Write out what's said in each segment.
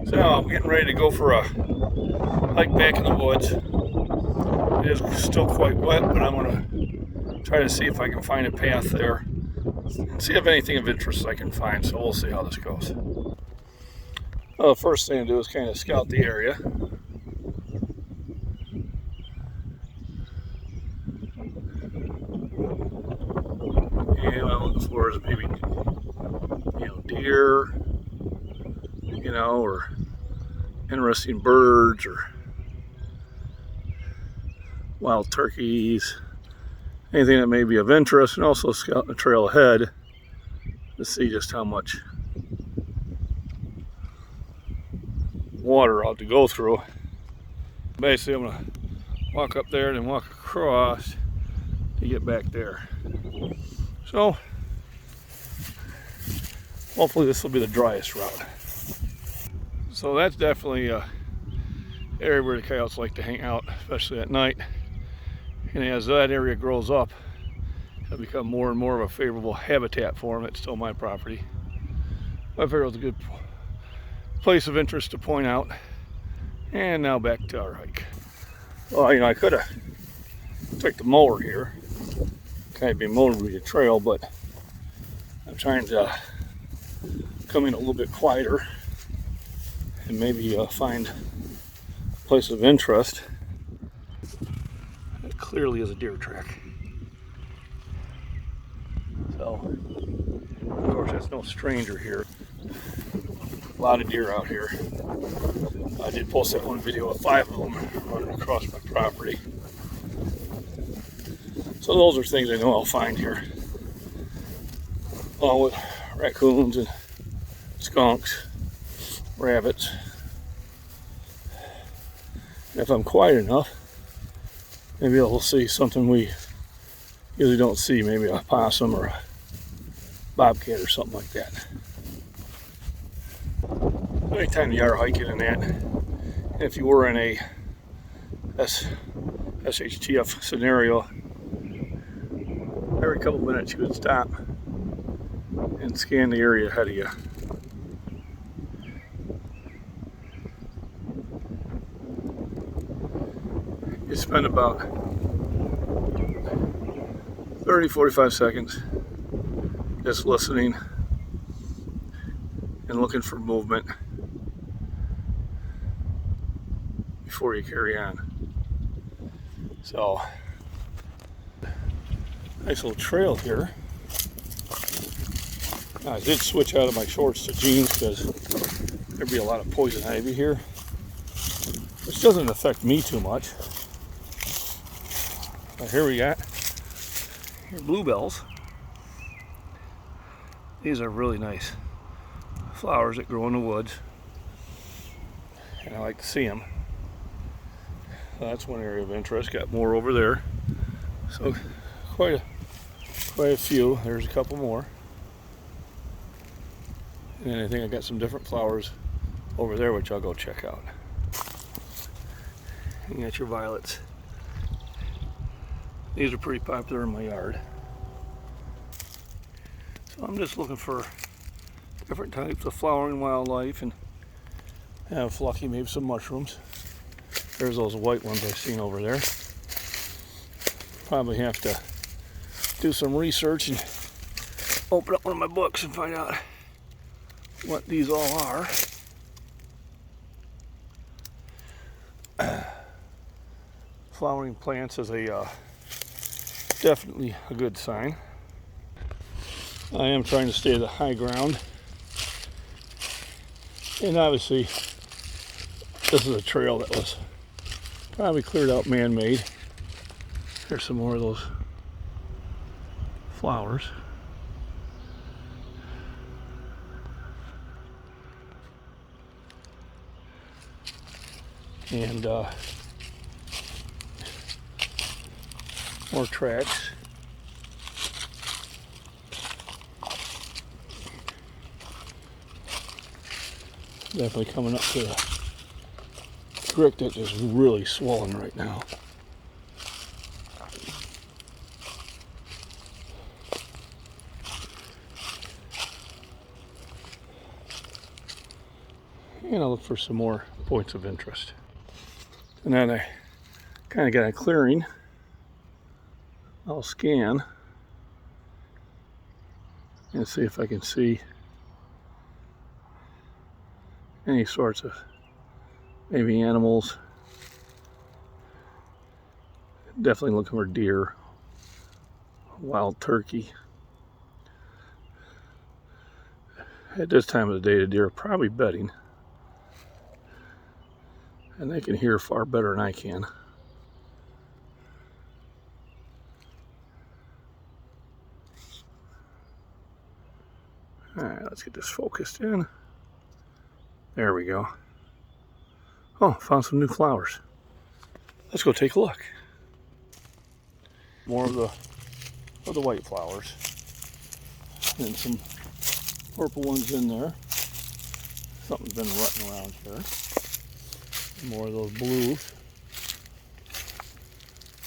So I'm getting ready to go for a hike back in the woods. It is still quite wet, but I'm going to try to see if I can find a path there. See if anything of interest I can find, so we'll see how this goes. Well, the first thing to do is kind of scout the area. And what I'm looking for is maybe, deer, or interesting birds or wild turkeys, anything that may be of interest, and also scout the trail ahead to see just how much water out to go through. Basically, I'm going to walk up there and then walk across to get back there. So, hopefully this will be the driest route. So that's definitely an area where the coyotes like to hang out, especially at night. And as that area grows up, it'll become more and more of a favorable habitat for them. It's still my property. I figured it was a good place of interest to point out. And now back to our hike. Well, I could have took the mower here, kind of be mowing the trail, but I'm trying to come in a little bit quieter and maybe find a place of interest. It clearly is a deer track. So, of course, that's no stranger here. A lot of deer out here. I did post that one video of 5 of them running across my property. So those are things I know I'll find here. Along with raccoons and skunks, rabbits. And if I'm quiet enough, maybe I'll see something we usually don't see, maybe a possum or a bobcat or something like that. Anytime you are hiking and that, if you were in a SHTF scenario, every couple minutes you would stop and scan the area ahead of you. You spend about 30-45 seconds just listening and looking for movement before you carry on. So, nice little trail here. I did switch out of my shorts to jeans because there'd be a lot of poison ivy here, which doesn't affect me too much. But here we got bluebells. These are really nice flowers that grow in the woods, and I like to see them. So that's one area of interest. Got more over there. So quite a few. There's a couple more. And I think I got some different flowers over there, which I'll go check out. You got your violets. These are pretty popular in my yard. So I'm just looking for different types of flowering wildlife, and if lucky, maybe some mushrooms. There's those white ones I've seen over there. Probably have to do some research and open up one of my books and find out what these all are. Flowering plants is definitely a good sign. I am trying to stay at the high ground, and obviously this is a trail that was probably cleared out man-made. There's some more of those flowers. And more tracks. Definitely coming up to the creek that is really swollen right now. And I'll look for some more points of interest. And then I kind of got a clearing. I'll scan and see if I can see any sorts of maybe animals. Definitely looking for deer, wild turkey. At this time of the day, the deer are probably bedding, and they can hear far better than I can. All right, let's get this focused in. There we go. Oh, found some new flowers. Let's go take a look. More of the white flowers, and some purple ones in there. Something's been rutting around here. More of those blues.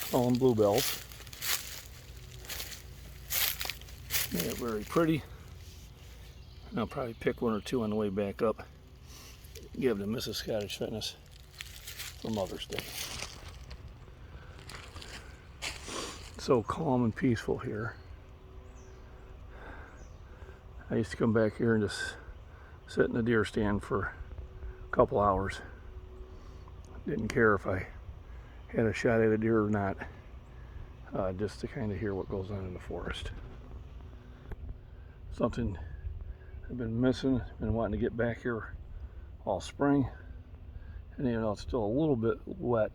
Call them bluebells. They're very pretty. I'll probably pick one or two on the way back up. Give to Mrs. Scottish Fitness for Mother's Day. So calm and peaceful here. I used to come back here and just sit in the deer stand for a couple hours. Didn't care if I had a shot at a deer or not, just to kind of hear what goes on in the forest. Something I've been missing, been wanting to get back here all spring, and even though it's still a little bit wet,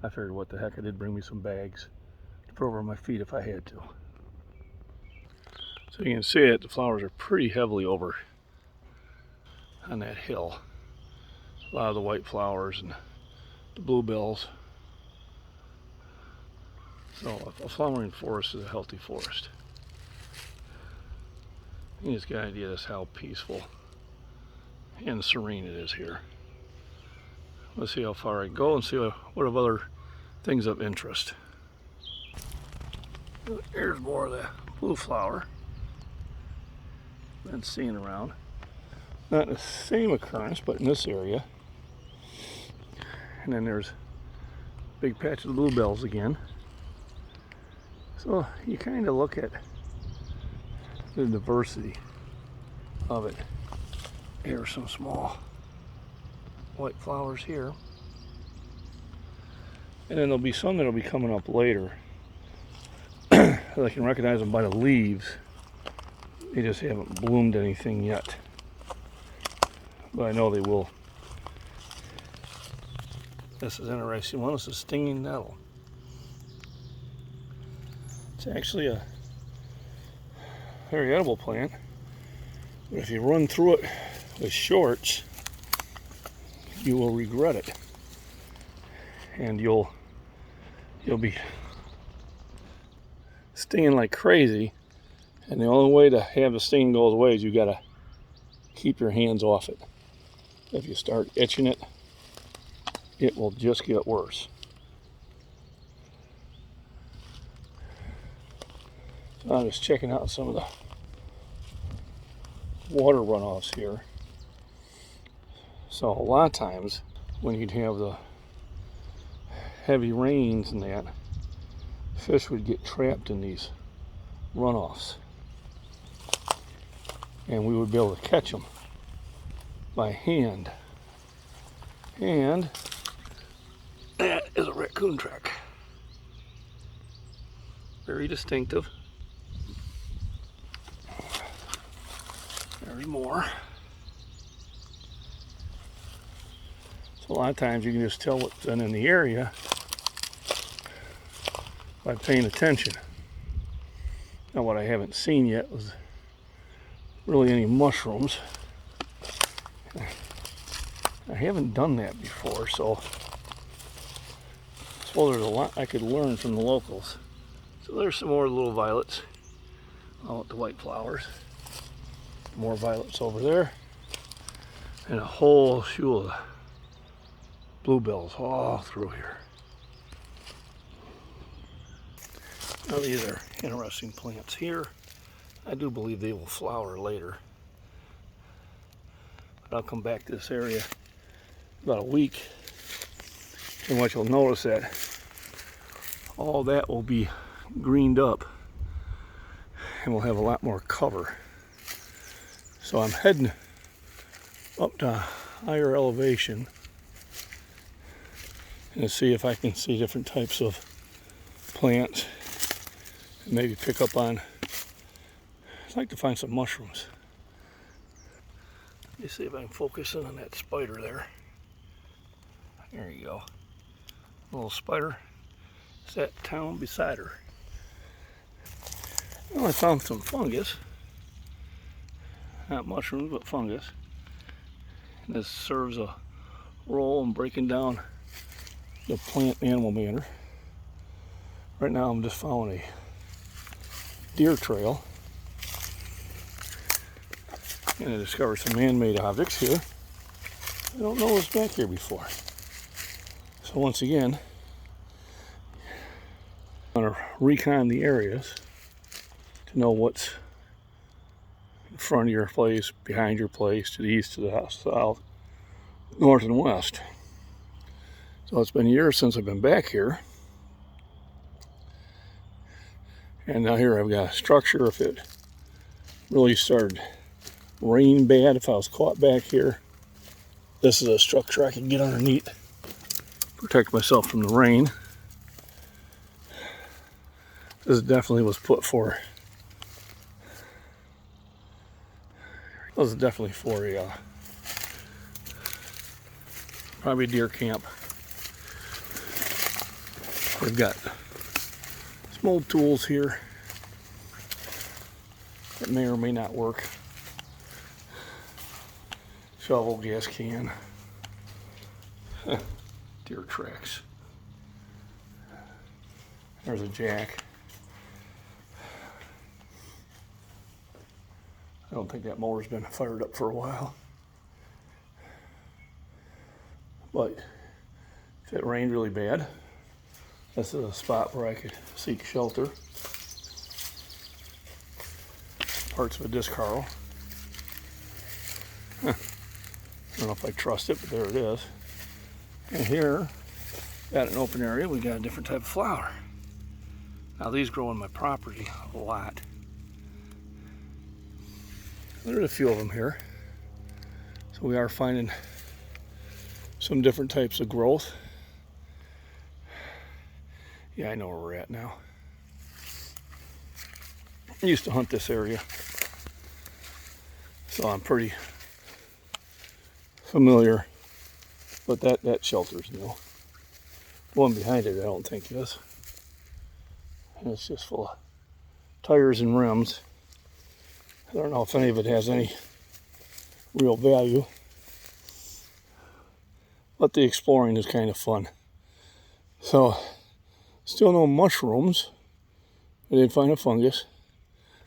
I figured what the heck, I did bring me some bags to put over my feet if I had to. So you can see it, the flowers are pretty heavily over on that hill. A lot of the white flowers and the bluebells. So a flowering forest is a healthy forest. You just get an idea of how peaceful and serene it is here. Let's see how far I can go and see what of other things of interest. Here's more of the blue flower. Been seeing around. Not the same occurrence, but in this area. And then there's a big patch of bluebells again. So you kind of look at the diversity of it. Here's some small white flowers here. And then there'll be some that'll be coming up later. I can recognize them by the leaves. They just haven't bloomed anything yet. But I know they will. This is an interesting one. This is stinging nettle. It's actually a very edible plant. But if you run through it with shorts, you will regret it. And you'll be stinging like crazy. And the only way to have the sting go away is you gotta keep your hands off it. If you start itching it, it will just get worse. So I'm just checking out some of the water runoffs here. So a lot of times when you'd have the heavy rains and that, fish would get trapped in these runoffs. And we would be able to catch them by hand. And that is a raccoon track. Very distinctive. There's more. So a lot of times you can just tell what's been in the area by paying attention. Now what I haven't seen yet was really any mushrooms. I haven't done that before, so I suppose there's a lot I could learn from the locals. So there's some more little violets out the white flowers. More violets over there. And a whole shoe of bluebells all through here. Now these are interesting plants here. I do believe they will flower later. But I'll come back to this area about a week, and what you'll notice that all that will be greened up and we'll have a lot more cover. So I'm heading up to higher elevation and to see if I can see different types of plants and maybe pick up on, I'd like to find some mushrooms. Let me see if I can focus in on that spider there. There you go. Little spider. It's that town beside her. Well, I found some fungus. Not mushrooms, but fungus. And this serves a role in breaking down the plant-animal matter. Right now I'm just following a deer trail. And I discovered some man-made objects here. I don't know what's back here before. So once again, I'm going to recon the areas to know what's in front of your place, behind your place, to the east, to the south, north, and west. So it's been years since I've been back here. And now here I've got a structure. If it really started rain bad, if I was caught back here, this is a structure I can get underneath, protect myself from the rain. This definitely was put for, this is definitely for a, probably a deer camp. We've got some old tools here that may or may not work. Shovel, gas can, deer tracks. There's a jack. I don't think that mower's been fired up for a while. But if it rained really bad, this is a spot where I could seek shelter. Parts of a disc harrow. I don't know if I trust it, but there it is. And here, got an open area, we got a different type of flower. Now these grow on my property a lot. There's a few of them here. So we are finding some different types of growth. Yeah, I know where we're at now. I used to hunt this area, so I'm pretty familiar, but that shelter's new. The one behind it I don't think is. And it's just full of tires and rims. I don't know if any of it has any real value, but the exploring is kind of fun. So, still no mushrooms. I did find a fungus.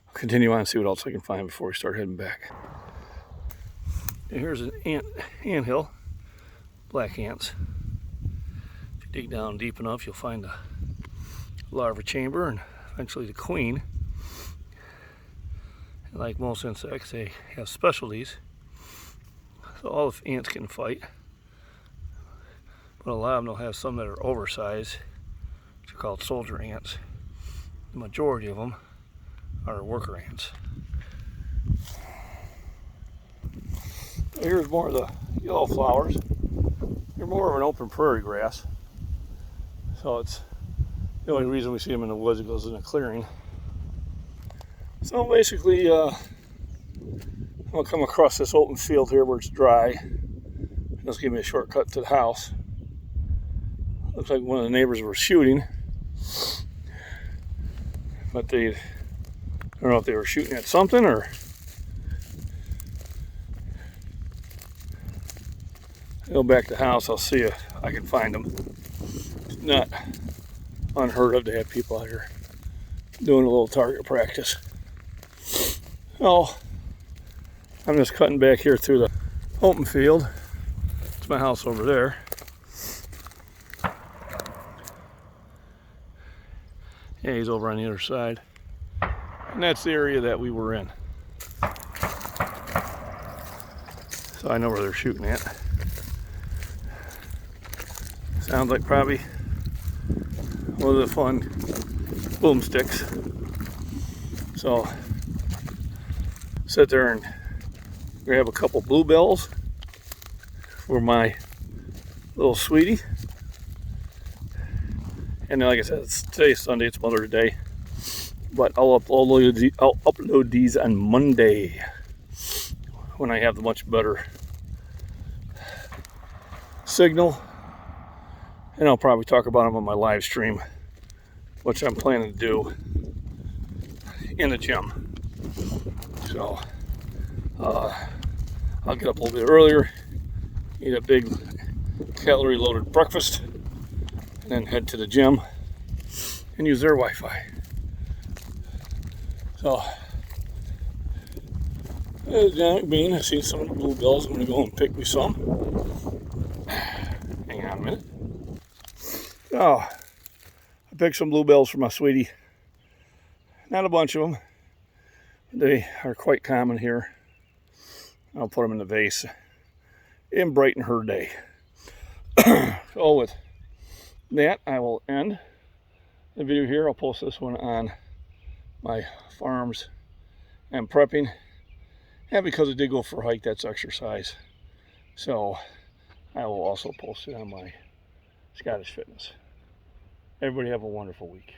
I'll continue on and see what else I can find before we start heading back. And here's an ant hill, black ants. If you dig down deep enough, you'll find the larva chamber and eventually the queen. And like most insects, they have specialties. So all the ants can fight, but a lot of them will have some that are oversized, which are called soldier ants. The majority of them are worker ants. Here's more of the yellow flowers. They're more of an open prairie grass. So it's the only reason we see them in the woods, it goes in a clearing. So basically, I'll come across this open field here where it's dry. This give me a shortcut to the house. Looks like one of the neighbors were shooting. But I don't know if they were shooting at something or I'll go back to the house. I'll see if I can find them. It's not unheard of to have people out here doing a little target practice. Oh, I'm just cutting back here through the open field. It's my house over there. Yeah, he's over on the other side. And that's the area that we were in. so I know where they're shooting at. Sounds like probably one of the fun boomsticks. So sit there and grab a couple bluebells for my little sweetie. And then, like I said, today's Sunday, it's Mother's Day. But I'll upload these on Monday when I have the much better signal. And I'll probably talk about them on my live stream, which I'm planning to do in the gym. So I'll get up a little bit earlier, eat a big calorie loaded breakfast, and then head to the gym and use their Wi-Fi. So there's MacBean. I see some of the bluebells. I'm gonna go and pick me some. Hang on a minute. Oh, I picked some bluebells for my sweetie. Not a bunch of them. They are quite common here. I'll put them in the vase and brighten her day. So with that, I will end the video here. I'll post this one on my farms and prepping. And because I did go for a hike, that's exercise. So I will also post it on my Scottish Fitness. Everybody have a wonderful week.